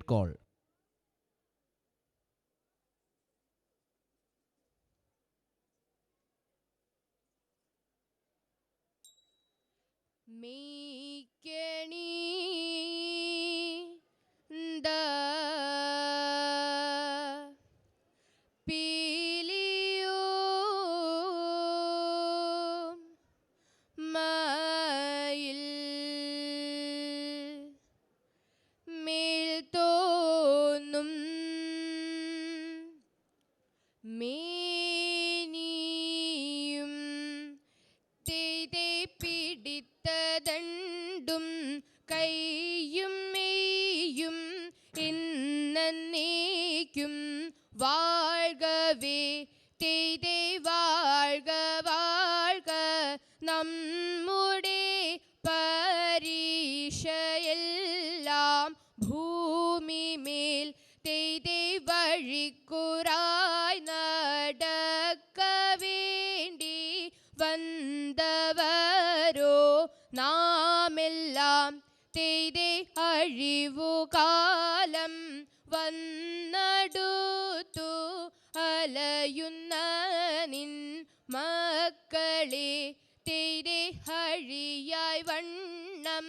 Call. മേയ്ക്കണി പീലിയോ മയിൽ മേൽ തോന്നും മേനിയും പിടിത്തതണ്ടും കൈയും മെയ്യും എന്നേക്കും വാഴ്കവേ തെയ്തേ വാഴ്ക വാഴ്ക നമ്മുടെ പരീക്ഷയെല്ലാം ഭൂമിമേൽ തെയ്തേ വഴിക്കുറായി നടക്ക വേണ്ടി വന്നവരോ നാമെല്ലാം തെയ്തേ അഴിവുകാലം വന്നടുത്തു അലയുന്ന നിൻ മക്കളെ തെയ്തേ അഴിയായി വണ്ണം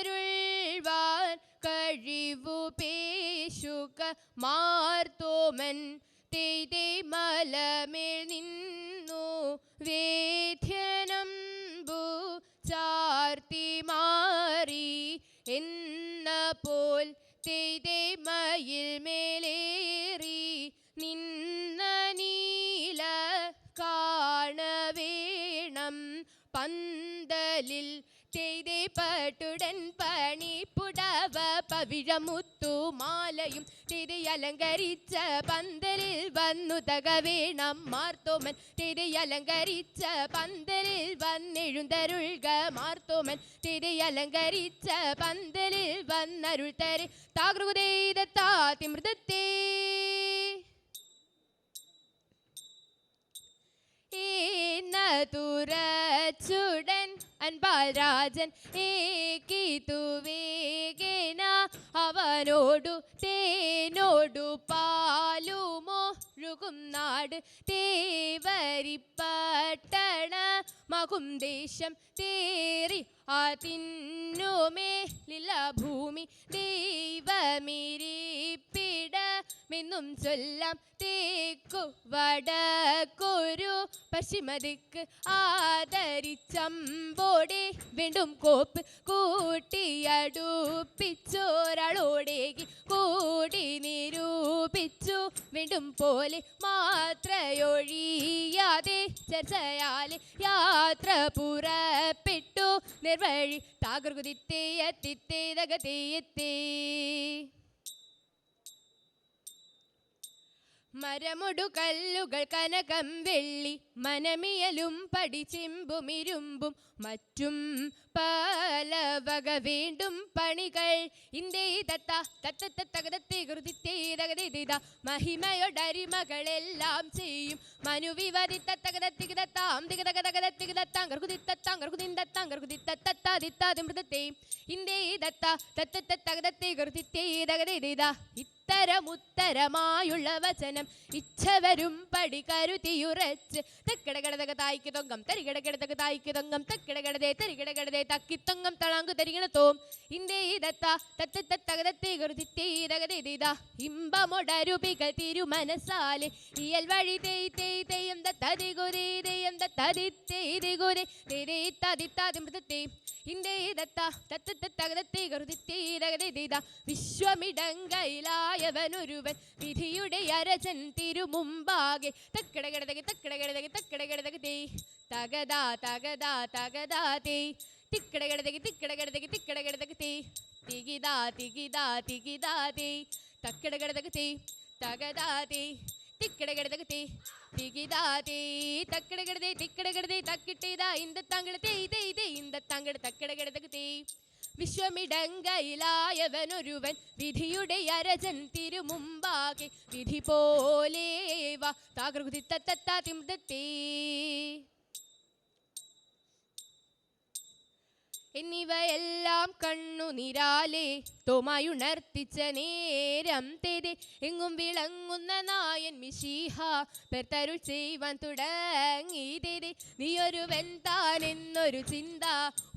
കാത്തരുൾവാൻ കഴിവു പേശുക മാർത്തോമൻ തെയ്തേ മലമേൽ നിന്നു വേദ്യനമ്പു ചാർത്തി മാറി എന്ന പോൽ തെയ്തേ മയിൽ മേലേറി നിന്ന നീല കാണവേണം പന്തലിൽ തെയ്തേ പട്ടുടൻ പണിപ്പുടവ പവിഴമുത്തു മാലയും തെയ്തേ അലങ്കരിച്ച പന്തലിൽ വന്നു തകവേണം മാർത്തോമൻ തെയ്തേ അലങ്കരിച്ച പന്തലിൽ വന്നെഴുന്തരുൾക മാർത്തോമൻ തെയ്തേ അലങ്കരിച്ച പന്തലിൽ വന്നരുൾ തരെ താകൃതേതാതി മൃതത്തേ തുറച്ചുടൻ അൻപാൽ രാജൻ ഏകിതു വേഗേന അവനോടു തേനോടു പാലുമൊഴുകും നാട് തേവരിപ്പട്ടണ മകും ദേശം തേറി അതിന്നുമേലില്ല ഭൂമി ദൈവമിരിപ്പിടമെന്നും ചൊല്ലാം തേക്കു വടക്കൊരു പശ്ചിമദിക്ക് ആദരിച്ചമ്പോടെ വീണ്ടും കോപ്പ് കൂട്ടിയടുപ്പിച്ചൊരാളോടേകി കൂടി നിരൂപിച്ചു വീണ്ടും പോലെ മാത്രയൊഴിയാതെ ചർച്ചയാലെ യാത്ര പുറപ്പെട്ടു നിർവഴി താകൃതിത്തേയത്തിത്തേതകത്തേയത്തേ മരമൊടു കല്ലുകൾ കനകം വെള്ളി മനമിയലും പടിച്ചെമ്പുമിരുമ്പും മറ്റും പല വക വീണ്ടും പണികൾ ഇന്ത്യേ തത്ത തത്തത്തകതത്തെ കൃതിത്തേതകതേത മഹിമയൊടരിമകളെല്ലാം ചെയ്യും മനുവിവതി തത്തകതത്തികതത്താം തികതകതകതത്തികതത്താം കർക്കുതിത്തത്താം കർക്കുതിന്തത്താം കർക്കുതിത്തത്താദിത്താതി മൃതത്തെ ഇന്ത്യേ തത്ത തത്തത്തകതത്തെ കൃതിത്തേതകതേത ഉത്തരമുത്തരമായുള്ള വചനം ഇച്ഛവരും പടി കരുതിയുറച്ച് തെക്കിടകിടതക തായ്ക്ക് തൊങ്കം തരികിടകിടതക തായ്ക്ക് തൊങ്കം തെക്കിടകിടതേ തരികിടകിടതേ തക്കിത്തൊങ്കം തളാങ്കു തരികിണത്തോം ഇന്ത്യേ ദത്ത തത്തത്തകതത്തെ കരുതിത്തേതകതേത ഇമ്പമൊടരുപികൾ തിരുമനസാലെ ഇയൽ വഴി തേയ് തേയ് തെയ്യം ദത്തതിഗുരേ തെയ്യം ദത്തതിത്തേതിഗുരേ തേരേ തതിത്താതി മൃതത്തെ ഇന്ത്യേ ദത്ത തത്തത്തകതത്തെ കരുതിത്തേതകതേത വിശ്വമിടങ്കയിലായവനൊരുവൻ വിധിയുടെ അരജൻ തിരുമുമ്പാകെ തക്കിടകിടതകി തക്കിടകിടതകി തക്കിടകിടതകി തേ തകതാ തകതാ തകതാ തേ തിക്കിടകിടതകി തിക്കിടകിടതകി തിക്കിടകിടതകി തേ തികിതാ തികിതാ തികിതാ തേ തക്കിടകിടതകി തേ തകതാ തേ തിക്കിടകിടതകി തേ തികിതാ തേ തക്കിടകിടതേ തിക്കിടകിടതേ തക്കിട്ടേതാ ഇന്ദത്താങ്കള തേ തേ തേ ഇന്ദത്താങ്കള തക്കിടകിടതകി തേ വിശ്വമിടങ്കയിലായവനൊരുവൻ വിധിയുടെ അരജൻ തിരുമുമ്പാകെ വിധി പോലെ വാ താകൃതി തത്തത്താതിമൃതത്തേ എന്നിവയെല്ലാം കണ്ണുനിരാലെ തോമായുണർത്തിച്ച നേരം തെരെ എങ്ങും വിളങ്ങുന്ന നായൻ മിശിഹ പെർത്തരുൾ ചെയ്യുവാൻ തുടങ്ങി തെരെ നീയൊരുവൻ താൻ എന്നൊരു ചിന്ത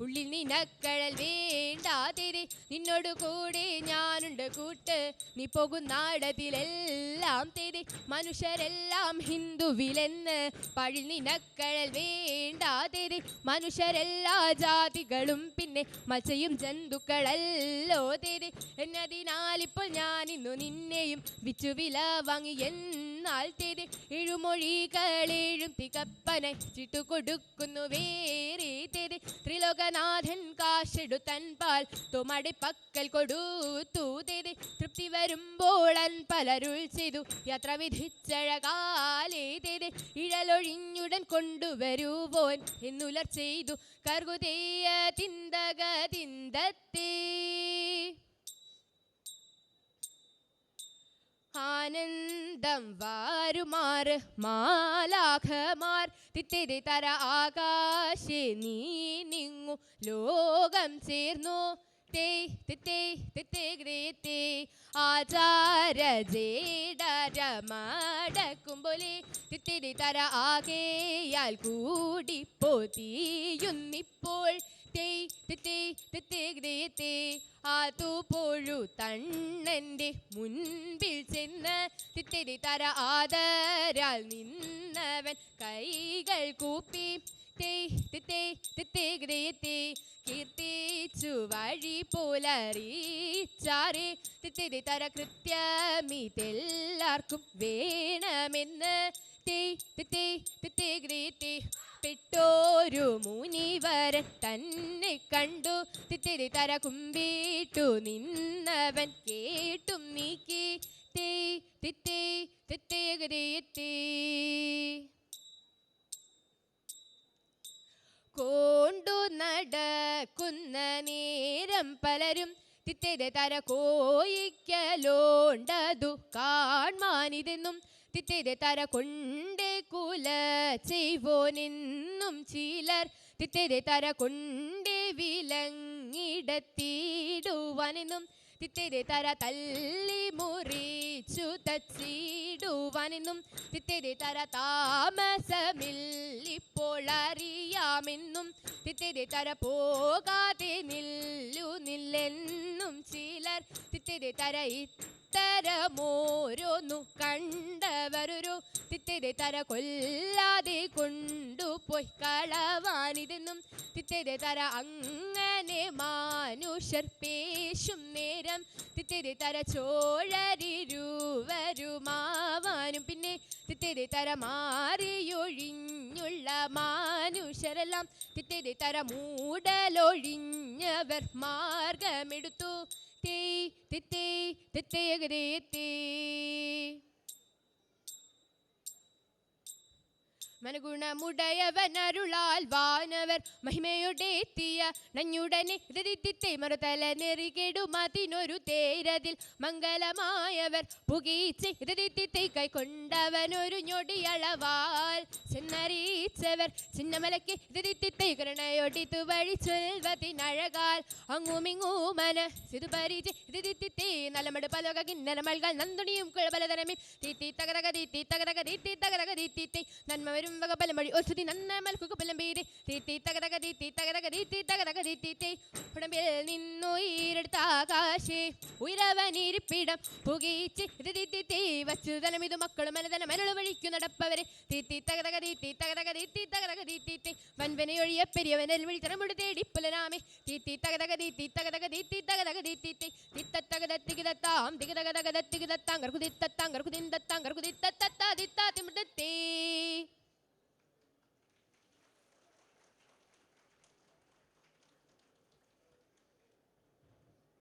ഉള്ളിൽ നിനക്കഴൽ വേണ്ടാതെരെ നിന്നോട് കൂടെ ഞാനുണ്ട് കൂട്ട് നീ പോകുന്നാടത്തിലെല്ലാം തെരെ മനുഷ്യരെല്ലാം ഹിന്ദുവിലെന്ന് പഴി നിനക്കഴൽ വേണ്ടാതെരെ മനുഷ്യരെല്ലാ ജാതികളും പിന്നെ മത്സ്യയും ജന്തുക്കളല്ലോ തെരെ എന്നതിനാലിപ്പോൾ ഞാൻ ഇന്നു നിന്നെയും വിച്ചുവില വാങ്ങി എന്നാൽ തെരെ എഴുമൊഴികളേഴും തികപ്പനെ ചിട്ടു കൊടുക്കുന്നു വേറെ തെരെ ത്രിലോകനാഥൻ കാശെടുത്തൻ പാൽ തോമടി പക്കൽ കൊടുത്തു തെരെ തൃപ്തി വരുമ്പോൾ പലരുൾ ചെയ്തു യാത്ര വിധിച്ചഴകാലേ തെരെ ഇഴലൊഴിഞ്ഞുടൻ കൊണ്ടുവരുവോൻ എന്നുലർ ചെയ്തു കർഗുതേയ തിന്തക തിന്തത്തേ ആനന്ദം വാരുമാറ് മാലാഖമാർ തിത്തിരി തര ആകാശേ നീ നിങ്ങു ലോകം ചേർന്നു ആചാര ജേടരമടക്കുമ്പോലെ തിത്തിരി തര ആകെയാൽ കൂടിപ്പോ തീയുന്നിപ്പോൾ ആതുപോഴു തണ്ണന്റെ മുൻപിൽ ചെന്ന് തിത്തിരി തര ആദരാൽ നിന്നവൻ കൈകൾ കൂപ്പി കീർത്തിച്ചു വഴി പോലറിയിച്ചാറേ തിത്തിരി തര കൃത്യമിതെല്ലാവർക്കും വേണമെന്ന് പെട്ടോരു മുനിവരൻ തന്നെ കണ്ടു തിത്തിരി തര കുമ്പിട്ടു നിന്നവൻ കേട്ടും നീക്കി കൊണ്ടു നടക്കുന്ന നേരം പലരും തിത്തിരി തര കോയിക്കലോണ്ടതു കാൺമാനിതെന്നും തിത്തിരി തര കൊണ്ടേ കുല ചെയ്വോനെന്നും ചിലർ തിത്തിരി തര കൊണ്ടേ വിലങ്ങിടത്തിടുവാനെന്നും തിത്തിരി തര തല്ലി മുറിച്ചു തച്ചിടുവാനെന്നും തിത്തിരി തര താമസമില്ലിപ്പോൾ അറിയാമെന്നും തിത്തിരി തര പോകാതെ നില്ലെന്നും ചിലർ തിത്തിരി തര ഇത്തരമോരോന്നു കണ്ടവരൊരു തിത്തിരി തര കൊല്ലാതെ കൊണ്ടുപോയി കളവാനിതെന്നും തിത്തിരി തര അങ്ങനെ മാനുഷർ പേശും നേരം തിത്തിരി തര ചോഴരിരുവരുമാവാനും പിന്നെ തിത്തിരി തര മാറിയൊഴിഞ്ഞുള്ള മാനുഷരെല്ലാം തിത്തിരി തര മൂടലൊഴിഞ്ഞവർ മാർഗമെടുത്തു മനഗുണമുടയവനരുളാൽ വാനവർ മഹിമയോടെത്തിയ നഞ്ഞുടനെ മറുതല നെറികെടുമതിനൊരു തേരതിൽ മംഗലമായവർ പുകീച്ച് കൈക്കൊണ്ടവനൊരു ഞൊടിയളവാൽ ചെന്നറിയിച്ചവർ ചിന്നമലയ്ക്ക് കരുണയൊടിത്തു വഴി ചൊൽവതിനഴകാൽ അങ്ങുമിങ്ങൂമന സിതുപരിചേ നലമട് പലക കിന്നരമൽകൾ നന്ദുണിയും കുഴബലതരമി തീത്തി തകതക തീത്തി തകതക തീത്തി തകതക തീത്തി നന്മ വരും വക പലമഴി ഒത്തുതി നന്ന മൽക്കുക പലമ്പീരി തീത്തി തകതക തീത്തി തകതക തീത്തി തകതക തീത്തി ഉടമ്പിൽ നിന്നുയരെടുത്ത ആകാശേ ഉയരവനിരിപ്പിടം പുകീച്ച് തീത്തി വച്ചു തലമിതു മക്കളും മനതന മരളു വഴിക്കു നടപ്പവരെ തീത്തി തകതക തീത്തി തകതക തീത്തി തകതക തീത്തി വൻവനയൊഴിയ പെരിയവനൽ വിളി തരമുട് തേടി പുലരാമേ തീത്തി തകതക തീത്തി തകതക തീത്തി തകതക തീത്തി തിത്തത്തകത തികിതത്താം തികിതകതകത തികിതത്താം കർക്കുതിത്തത്താം കർക്കുതിന്തത്താം കർക്കുതിത്തത്താ തിത്താ തിമൃതത്തേ